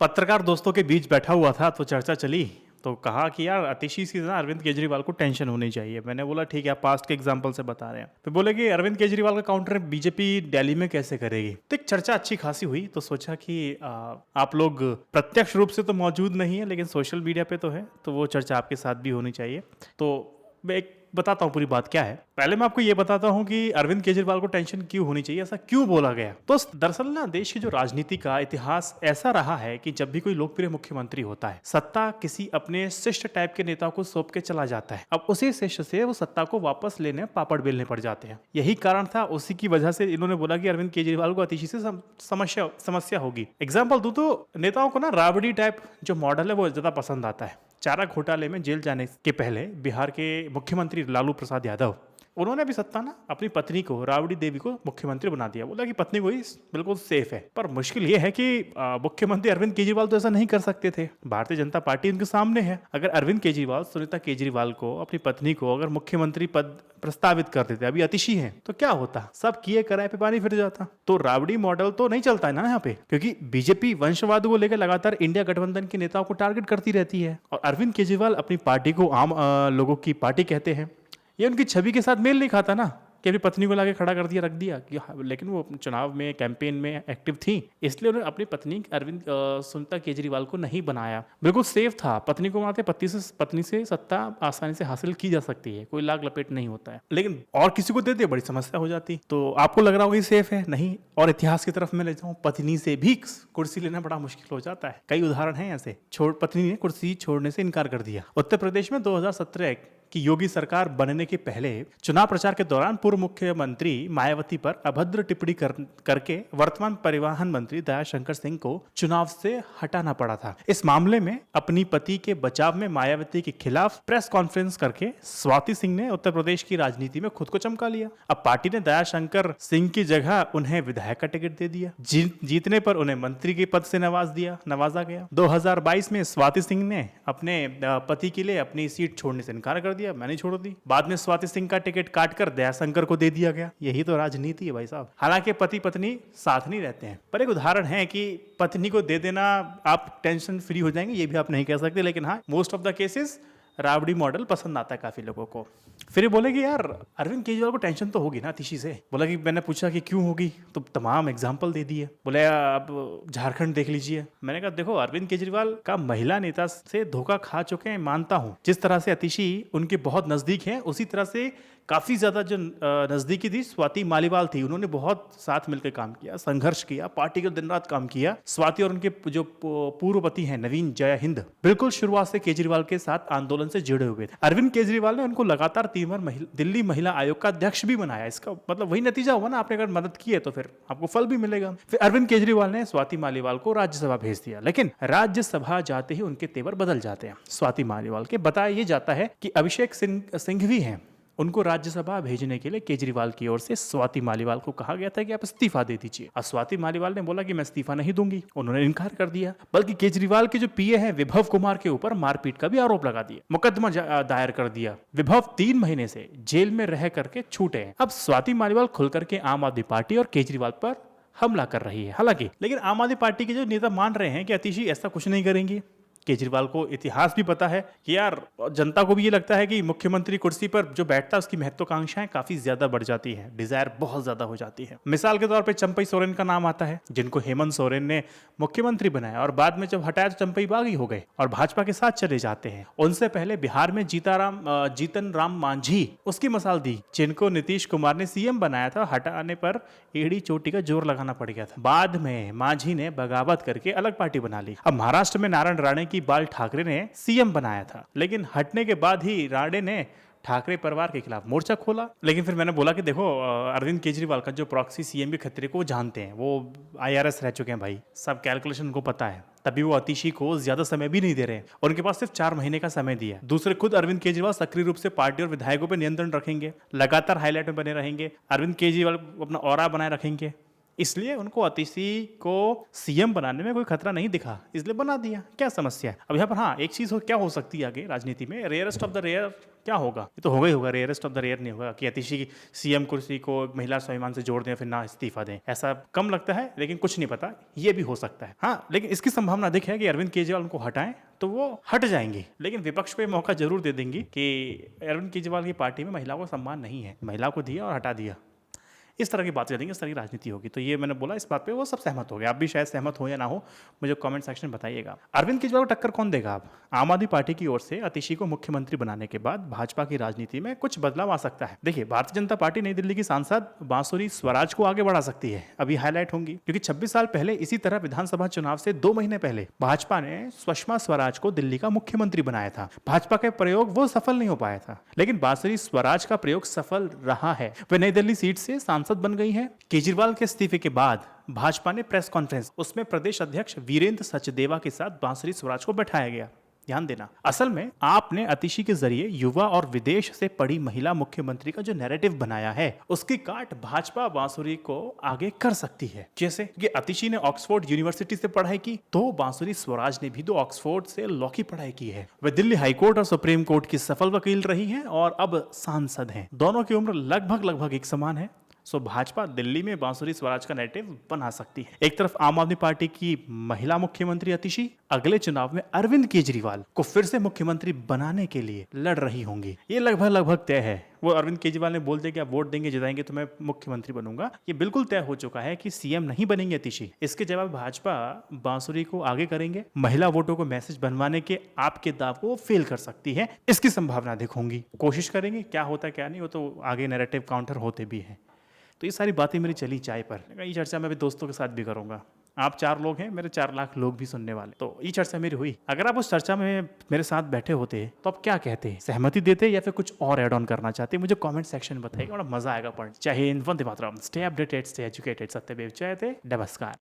पत्रकार दोस्तों के बीच बैठा हुआ था तो चर्चा चली। तो कहा कि यार अतिशी से ना अरविंद केजरीवाल को टेंशन होनी चाहिए। मैंने बोला ठीक है, आप पास्ट के एग्जांपल से बता रहे हैं। फिर बोले कि अरविंद केजरीवाल का काउंटर बीजेपी दिल्ली में कैसे करेगी। तो एक चर्चा अच्छी खासी हुई। तो सोचा कि आप लोग प्रत्यक्ष रूप से तो मौजूद नहीं है लेकिन सोशल मीडिया पे तो है, तो वो चर्चा आपके साथ भी होनी चाहिए। तो मैं एक बताता हूँ पूरी बात क्या है। पहले मैं आपको ये बताता हूँ कि अरविंद केजरीवाल को टेंशन क्यों होनी चाहिए, ऐसा क्यों बोला गया। तो दरअसल ना देश की जो राजनीति का इतिहास ऐसा रहा है कि जब भी कोई लोकप्रिय मुख्यमंत्री होता है, सत्ता किसी अपने शिष्ट टाइप के नेता को सौंप के चला जाता है। अब उसी शिष्य से वो सत्ता को वापस लेने पापड़ बेलने पड़ जाते हैं। यही कारण था, उसी की वजह से इन्होंने बोला कि अरविंद केजरीवाल को अतिशी से समस्या होगी। एग्जाम्पल दूं तो नेताओं को ना राबड़ी टाइप जो मॉडल है वो ज्यादा पसंद आता है। चारा घोटाले में जेल जाने के पहले बिहार के मुख्यमंत्री लालू प्रसाद यादव, उन्होंने भी सत्ता ना अपनी पत्नी को, राबड़ी देवी को मुख्यमंत्री बना दिया। बोला कि पत्नी को ही बिल्कुल सेफ है। पर मुश्किल ये है कि मुख्यमंत्री अरविंद केजरीवाल तो ऐसा नहीं कर सकते थे। भारतीय जनता पार्टी उनके सामने है। अगर अरविंद केजरीवाल सुनीता केजरीवाल को, अपनी पत्नी को अगर मुख्यमंत्री पद प्रस्तावित कर देते, अभी अतिशी हैं, तो क्या होता। सब किए कराए पे पानी फिर जाता। तो राबड़ी मॉडल तो नहीं चलता है ना यहाँ पे, क्योंकि बीजेपी वंशवाद को लेकर लगातार इंडिया गठबंधन के नेताओं को टारगेट करती रहती है। और अरविंद केजरीवाल अपनी पार्टी को आम लोगों की पार्टी कहते हैं। ये उनकी छवि के साथ मेल नहीं खाता ना कि अपनी पत्नी को लाके खड़ा कर दिया, रख दिया कि लेकिन वो चुनाव में, कैंपेन में एक्टिव थी, इसलिए उन्होंने अपनी पत्नी सुनीता केजरीवाल को नहीं बनाया। बिल्कुल सेफ था। पत्नी को बनाते, पत्नी से सत्ता आसानी से हासिल की जा सकती है, कोई लाग लपेट नहीं होता है। लेकिन और किसी को देते बड़ी समस्या हो जाती। तो आपको लग रहा होगा सेफ है, नहीं। और इतिहास की तरफ मैं ले जाऊं, पत्नी से भी कुर्सी लेना बड़ा मुश्किल हो जाता है। कई उदाहरण हैं ऐसे। पत्नी ने कुर्सी छोड़ने से इनकार कर दिया। उत्तर प्रदेश में 2017 कि योगी सरकार बनने के पहले चुनाव प्रचार के दौरान पूर्व मुख्यमंत्री मायावती पर अभद्र टिप्पणी करके वर्तमान परिवहन मंत्री दयाशंकर सिंह को चुनाव से हटाना पड़ा था। इस मामले में अपनी पति के बचाव में मायावती के खिलाफ प्रेस कॉन्फ्रेंस करके स्वाति सिंह ने उत्तर प्रदेश की राजनीति में खुद को चमका लिया। अब पार्टी ने दयाशंकर सिंह की जगह उन्हें विधायक का टिकट दे दिया। जीतने पर उन्हें मंत्री के पद से नवाजा गया। 2022 में स्वाति सिंह ने अपने पति के लिए अपनी सीट छोड़ने से इनकार कर दिया, मैंने छोड़ दी। बाद में स्वाति सिंह का टिकट काटकर दयाशंकर को दे दिया गया। यही तो राजनीति है भाई साहब। हालांकि पति पत्नी साथ नहीं रहते हैं, पर एक उदाहरण है कि पत्नी को दे देना आप टेंशन फ्री हो जाएंगे, ये भी आप नहीं कह सकते। लेकिन हाँ, most of the cases Rabri model पसंद आता है काफी लोगों को। फिर बोले कि यार अरविंद केजरीवाल को टेंशन तो होगी ना अतिशी से। बोला कि मैंने पूछा कि क्यों होगी, तो तमाम एग्जाम्पल दे दिए। बोले आप झारखंड देख लीजिए। मैंने कहा देखो, अरविंद केजरीवाल का महिला नेता से धोखा खा चुके हैं, मानता हूं। जिस तरह से अतिशी उनके बहुत नजदीक है, उसी तरह से काफी ज्यादा जो नजदीकी थी स्वाति मालीवाल थी। उन्होंने बहुत साथ मिलकर काम किया, संघर्ष किया, पार्टी का दिन रात काम किया। स्वाति और उनके जो पूर्व पति हैं नवीन जय हिंद, बिल्कुल शुरुआत से केजरीवाल के साथ आंदोलन से जुड़े हुए थे। अरविंद केजरीवाल ने उनको लगातार 3 बार दिल्ली महिला आयोग का अध्यक्ष भी बनाया। इसका मतलब वही नतीजा हुआ ना, आपने अगर मदद की है तो फिर आपको फल भी मिलेगा। फिर अरविंद केजरीवाल ने स्वाति मालीवाल को राज्यसभा भेज दिया, लेकिन राज्यसभा जाते ही उनके तेवर बदल जाते हैं। स्वाति मालीवाल के बताया यह जाता है कि अभिषेक सिंघवी हैं, उनको राज्यसभा भेजने के लिए केजरीवाल की ओर से स्वाति मालीवाल को कहा गया था कि आप इस्तीफा दे दीजिए। और स्वाति मालीवाल ने बोला कि मैं इस्तीफा नहीं दूंगी। उन्होंने इनकार कर दिया। बल्कि केजरीवाल के जो पीए हैं विभव कुमार के ऊपर मारपीट का भी आरोप लगा दिया, मुकदमा दायर कर दिया। विभव 3 महीने से जेल में रह करके छूटे हैं। अब स्वाति मालीवाल खुल करके आम आदमी पार्टी और केजरीवाल पर हमला कर रही है। हालांकि लेकिन आम आदमी पार्टी के जो नेता मान रहे हैं कि अतिशी ऐसा कुछ नहीं करेंगी। केजरीवाल को इतिहास भी पता है कि यार, जनता को भी ये लगता है कि मुख्यमंत्री कुर्सी पर जो बैठता है उसकी महत्वाकांक्षाएं काफी ज्यादा बढ़ जाती है, डिजायर बहुत ज्यादा हो जाती है। मिसाल के तौर पे चंपई सोरेन का नाम आता है, जिनको हेमंत सोरेन ने मुख्यमंत्री बनाया और बाद में जब हटाया तो चंपई बागी हो गए और भाजपा के साथ चले जाते हैं। उनसे पहले बिहार में जीतन राम मांझी उसकी मिसाल दी, जिनको नीतीश कुमार ने सीएम बनाया था। हटाने पर एड़ी चोटी का जोर लगाना पड़ गया था। बाद में मांझी ने बगावत करके अलग पार्टी बना ली। अब महाराष्ट्र में नारायण राणे की बाल ठाकरे ने सीएम बनाया था, लेकिन हटने के बाद ही राणे ने ठाकरे परिवार के खिलाफ मोर्चा खोला। लेकिन फिर मैंने बोला कि देखो, अरविंद केजरीवाल का जो प्रॉक्सी सीएम के खतरे को जानते हैं, वो आईआरएस रह चुके हैं भाई, सब कैलकुलेशन उनको पता है। तभी वो अतिशी को ज्यादा समय भी नहीं दे रहे हैं और उनके पास सिर्फ 4 महीने का समय दिया है। दूसरे खुद अरविंद केजरीवाल सक्रिय रूप से पार्टी और विधायकों पर नियंत्रण रखेंगे, लगातार हाईलाइट में बने रहेंगे। अरविंद केजरीवाल अपना ऑरा बनाए रखेंगे। इसलिए उनको अतिशी को सीएम बनाने में कोई खतरा नहीं दिखा, इसलिए बना दिया। क्या समस्या है? अब यहाँ पर हाँ, एक चीज क्या हो सकती है आगे राजनीति में, रेयरेस्ट ऑफ द रेयर क्या होगा? ये तो होगा ही होगा, रेयरेस्ट ऑफ द रेयर नहीं होगा कि अतिशी की सीएम कुर्सी को महिला स्वाभिमान से जोड़ दें फिर ना इस्तीफा दें। ऐसा कम लगता है, लेकिन कुछ नहीं पता, ये भी हो सकता है। हाँ, लेकिन इसकी संभावना अधिक है कि अरविंद केजरीवाल उनको हटाएं तो वो हट जाएंगे, लेकिन विपक्ष को ये मौका जरूर दे देंगी कि अरविंद केजरीवाल की पार्टी में महिलाओं को सम्मान नहीं है, महिला को दिया और हटा दिया। इस तरह की बात करेंगे, इस तरह की राजनीति होगी। तो ये मैंने बोला, इस बात पे वो सब सहमत हो गए। आप भी शायद सहमत हो या ना हो, मुझे कमेंट सेक्शन में बताइएगा। अरविंद केजरीवाल को टक्कर कौन देगा? अब आम आदमी पार्टी की ओर से अतिशी को मुख्यमंत्री बनाने के बाद भाजपा की राजनीति में कुछ बदलाव आ सकता है। देखिए, भारतीय जनता पार्टी नई दिल्ली की सांसद बांसुरी स्वराज को आगे बढ़ा सकती है, अभी हाईलाइट होंगी, क्योंकि 26 साल पहले इसी तरह विधानसभा चुनाव से 2 महीने पहले भाजपा ने सुषमा स्वराज को दिल्ली का मुख्यमंत्री बनाया था। भाजपा का प्रयोग वो सफल नहीं हो पाया था, लेकिन बांसुरी स्वराज का प्रयोग सफल रहा है। वे नई दिल्ली सीट से सांसद बन गई है। केजरीवाल के इस्तीफे के बाद भाजपा ने प्रेस कॉन्फ्रेंस, उसमें प्रदेश अध्यक्ष वीरेंद्र सचदेवा के साथ बांसुरी स्वराज को बैठाया गया। ध्यान देना, असल में आपने अतिशी के जरिए युवा और विदेश से पढ़ी महिला मुख्यमंत्री का जो नैरेटिव बनाया है, उसकी काट भाजपा बांसुरी को आगे कर सकती है। जैसे कि अतिशी ने ऑक्सफोर्ड यूनिवर्सिटी से पढ़ाई की, तो बांसुरी स्वराज ने भी तो ऑक्सफोर्ड से लॉ की पढ़ाई की है। वे दिल्ली हाईकोर्ट और सुप्रीम कोर्ट की सफल वकील रही हैं और अब सांसद हैं। दोनों की उम्र लगभग एक समान है। सो भाजपा दिल्ली में बांसुरी स्वराज का नैरेटिव बना सकती है। एक तरफ आम आदमी पार्टी की महिला मुख्यमंत्री अतिशी अगले चुनाव में अरविंद केजरीवाल को फिर से मुख्यमंत्री बनाने के लिए लड़ रही होंगी। ये लगभग तय है। वो अरविंद केजरीवाल ने बोल दिया कि आप वोट देंगे, जिताएंगे तो मैं मुख्यमंत्री बनूंगा। ये बिल्कुल तय हो चुका है कि सीएम नहीं बनेंगे अतिशी। इसके जवाब भाजपा बांसुरी को आगे करेंगे। महिला वोटों को मैसेज बनवाने के आपके दाव को फेल कर सकती है, इसकी संभावना अधिक होंगी। कोशिश करेंगे, क्या होता है क्या नहीं, वो तो आगे नैरेटिव काउंटर होते भी हैं। तो ये सारी बातें मेरी चली चाय पर। ये चर्चा मैं भी दोस्तों के साथ भी करूंगा। आप 4 लोग हैं, मेरे 4 लाख लोग भी सुनने वाले। तो ये चर्चा मेरी हुई। अगर आप उस चर्चा में मेरे साथ बैठे होते तो आप क्या कहते? सहमति देते या फिर कुछ और ऐड ऑन करना चाहते? मुझे कमेंट सेक्शन में बताइएगा, बड़ा मजा आएगा पढ़। जय Hind, Vande Mataram, stay updated, stay educated, सत्यमेव जयते, नमस्कार।